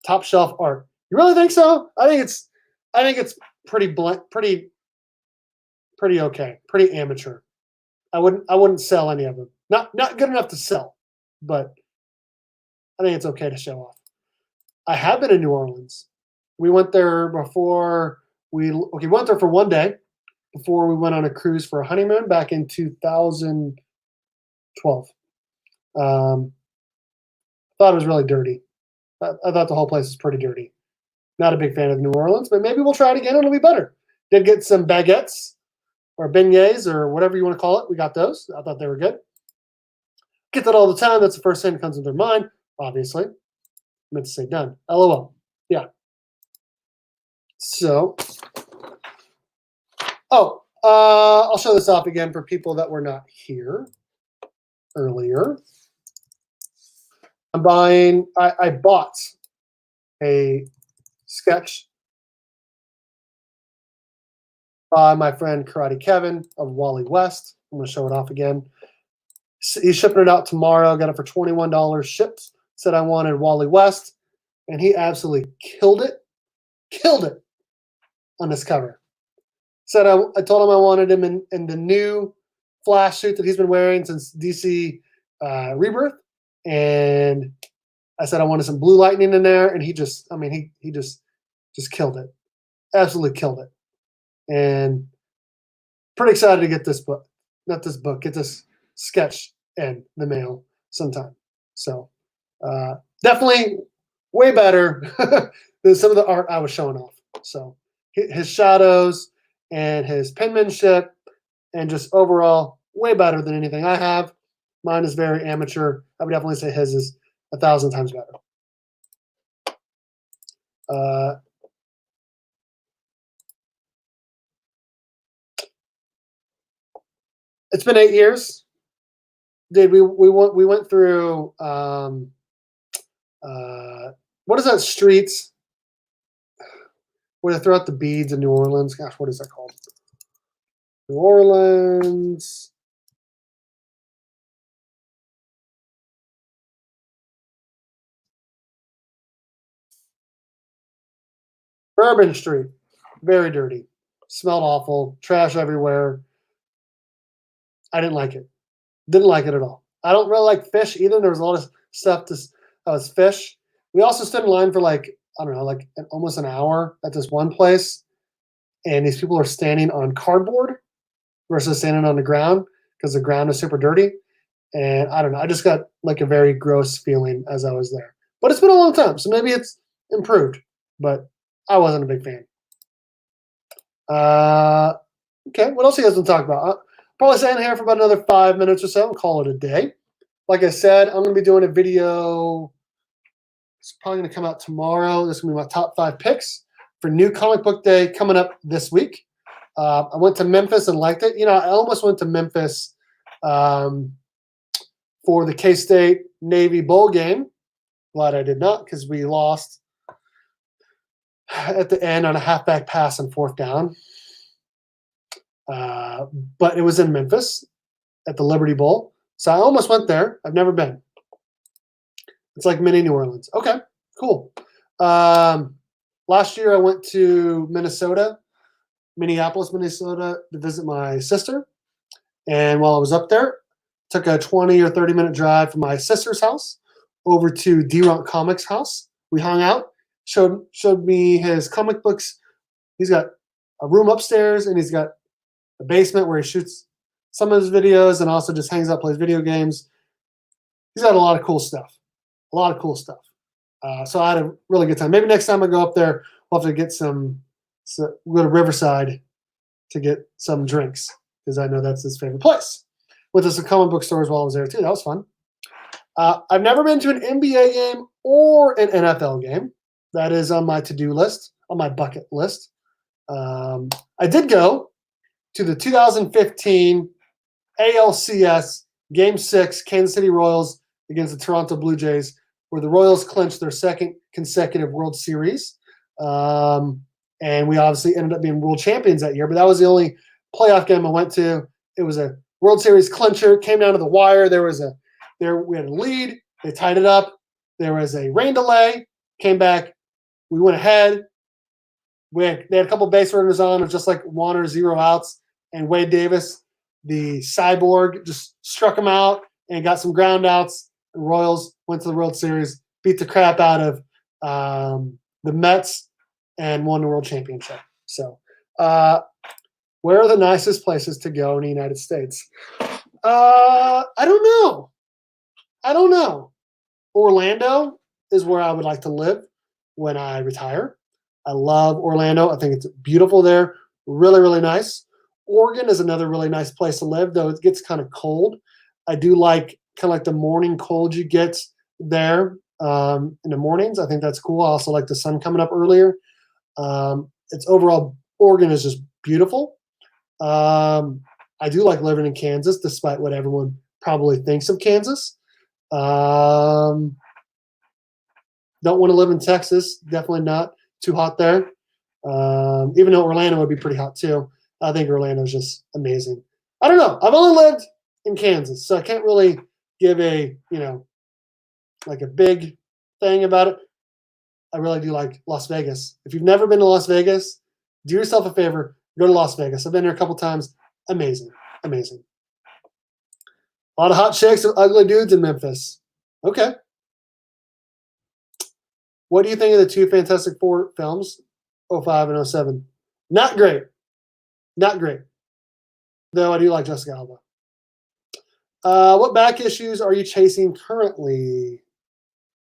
Top shelf art. You really think so? I think it's pretty okay. Pretty amateur. I wouldn't sell any of them. Not good enough to sell, but I think it's okay to show off. I have been in New Orleans. We went there before we went there for one day before we went on a cruise for a honeymoon back in 2012. Thought it was really dirty. I thought the whole place was pretty dirty. Not a big fan of New Orleans, but maybe we'll try it again and it'll be better. Did get some baguettes or beignets or whatever you want to call it. We got those. I thought they were good. Get that all the time. That's the first thing that comes into their mind, obviously. I meant to say done. LOL. Yeah. So, I'll show this off again for people that were not here earlier. I bought a sketch by my friend Karate Kevin of Wally West. I'm going to show it off again. He's shipping it out tomorrow. Got it for $21 shipped. Said I wanted Wally West, and he absolutely killed it on this cover. Said I told him I wanted him in the new Flash suit that he's been wearing since DC Rebirth, and I said I wanted some Blue Lightning in there, and he just killed it, absolutely killed it, and pretty excited to get this book, get this sketch in the mail sometime. So definitely way better than some of the art I was showing off. So his shadows and his penmanship and just overall way better than anything I have. Mine is very amateur. I would definitely say his is 1,000 times better. It's been 8 years. Dude, we went through what is that streets where they throw out the beads in New Orleans? Gosh, what is that called? New Orleans. Bourbon Street. Very dirty. Smelled awful. Trash everywhere. I didn't like it. Didn't like it at all. I don't really like fish either. There was a lot of stuff that was fish. We also stood in line for almost an hour at this one place. And these people are standing on cardboard versus standing on the ground because the ground is super dirty. And I don't know. I just got like a very gross feeling as I was there. But it's been a long time, so maybe it's improved. But I wasn't a big fan. Okay, what else you guys want to talk about? Probably staying here for about another 5 minutes or so and call it a day. Like I said, I'm going to be doing a video. It's probably going to come out tomorrow. This is going to be my top 5 picks for New Comic Book Day coming up this week. I went to Memphis and liked it. I almost went to Memphis for the K-State Navy Bowl game. Glad I did not because we lost at the end on a halfback pass on 4th down. But it was in Memphis at the Liberty Bowl. So I almost went there. I've never been. It's like mini New Orleans. Okay, cool. Last year I went to Minneapolis, Minnesota to visit my sister. And while I was up there, took a 20 or 30-minute drive from my sister's house over to D-Ronk Comics' house. We hung out, showed me his comic books. He's got a room upstairs, and he's got a basement where he shoots some of his videos and also just hangs out, plays video games. He's got a lot of cool stuff. So I had a really good time. Maybe next time I go up there, we'll have to get we'll go to Riverside to get some drinks because I know that's his favorite place. Went to some comic book stores while I was there too. That was fun. I've never been to an NBA game or an NFL game. That is on my to-do list, on my bucket list. I did go to the 2015 ALCS Game 6, Kansas City Royals against the Toronto Blue Jays, where the Royals clinched their second consecutive World Series. And we obviously ended up being world champions that year, but that was the only playoff game I went to. It was a World Series clincher, came down to the wire. We had a lead. They tied it up. There was a rain delay, came back. We went ahead. They had a couple base runners on, just like 1 or 0 outs, and Wade Davis, the cyborg, just struck him out and got some ground outs. The Royals went to the World Series, beat the crap out of the Mets, and won the World Championship. So, where are the nicest places to go in the United States? I don't know. Orlando is where I would like to live when I retire. I love Orlando. I think it's beautiful there. Really, really nice. Oregon is another really nice place to live, though it gets kind of cold. I do like kind of like the morning cold you get there in the mornings. I think that's cool. I also like the sun coming up earlier. It's overall, Oregon is just beautiful. I do like living in Kansas, despite what everyone probably thinks of Kansas. Don't want to live in Texas. Definitely not too hot there. Even though Orlando would be pretty hot too. I think Orlando is just amazing. I don't know. I've only lived in Kansas, so I can't really give a like a big thing about it. I really do like Las Vegas. If you've never been to Las Vegas, do yourself a favor, go to Las Vegas. I've been there a couple times. Amazing. Amazing. A lot of hot chicks and ugly dudes in Memphis. Okay. What do you think of the 2 Fantastic Four films, 05 and 07? Not great. Not great. Though I do like Jessica Alba. What back issues are you chasing currently?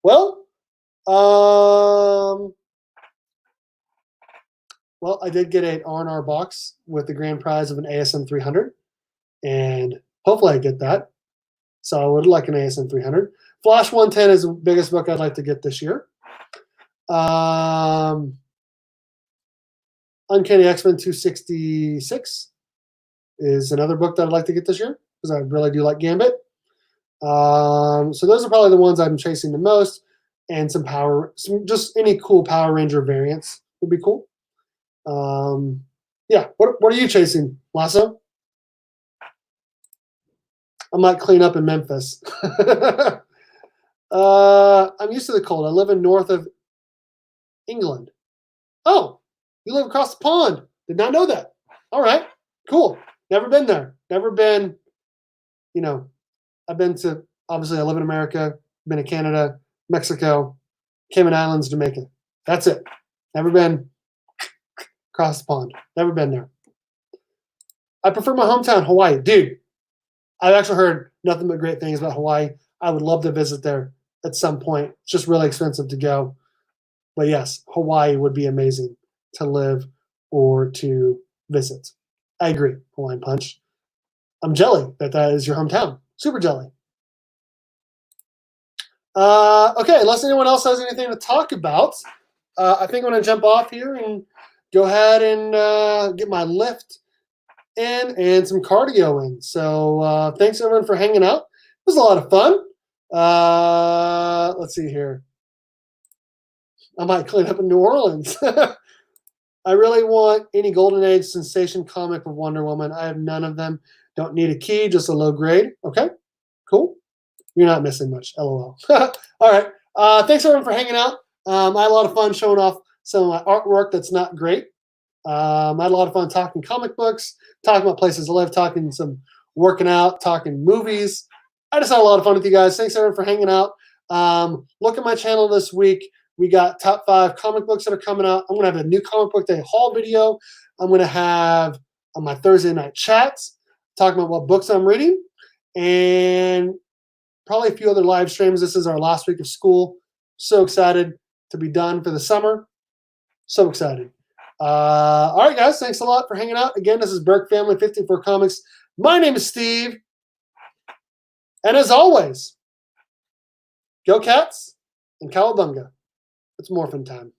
Well, I did get an R&R box with the grand prize of an ASM 300, and hopefully I get that. So I would like an ASM 300. Flash 110 is the biggest book I'd like to get this year. Uncanny X-Men 266 is another book that I'd like to get this year because I really do like Gambit. So those are probably the ones I'm chasing the most, and just any cool Power Ranger variants would be cool. Yeah, what are you chasing, Lasso? I might clean up in Memphis. I'm used to the cold. I live in north of England. Oh, you live across the pond. Did not know that. All right, cool. Never been there. Never been, I've been to, obviously I live in America, been to Canada, Mexico, Cayman Islands, Jamaica. That's it. Never been across the pond. Never been there. I prefer my hometown, Hawaii. Dude, I've actually heard nothing but great things about Hawaii. I would love to visit there at some point. It's just really expensive to go. But yes, Hawaii would be amazing to live or to visit. I agree, Hawaiian Punch. I'm jelly that is your hometown. Super jelly. Okay, unless anyone else has anything to talk about, I think I'm going to jump off here and go ahead and get my lift in and some cardio in. So thanks everyone for hanging out. It was a lot of fun. Let's see here. I might clean up in New Orleans. I really want any Golden Age sensation comic of Wonder Woman. I have none of them. Don't need a key, just a low grade. Okay, cool. You're not missing much, LOL. All right. Thanks everyone for hanging out. I had a lot of fun showing off some of my artwork that's not great. I had a lot of fun talking comic books, talking about places to live, talking some working out, talking movies. I just had a lot of fun with you guys. Thanks everyone for hanging out. Look at my channel this week. We got top 5 comic books that are coming out. I'm going to have a new comic book day haul video. I'm going to have on my Thursday night chats talking about what books I'm reading, and probably a few other live streams. This is our last week of school. So excited to be done for the summer. So excited. All right, guys. Thanks a lot for hanging out. Again, this is Berkfamily54comics. My name is Steve. And as always, go Cats and Cowabunga. It's morphin time.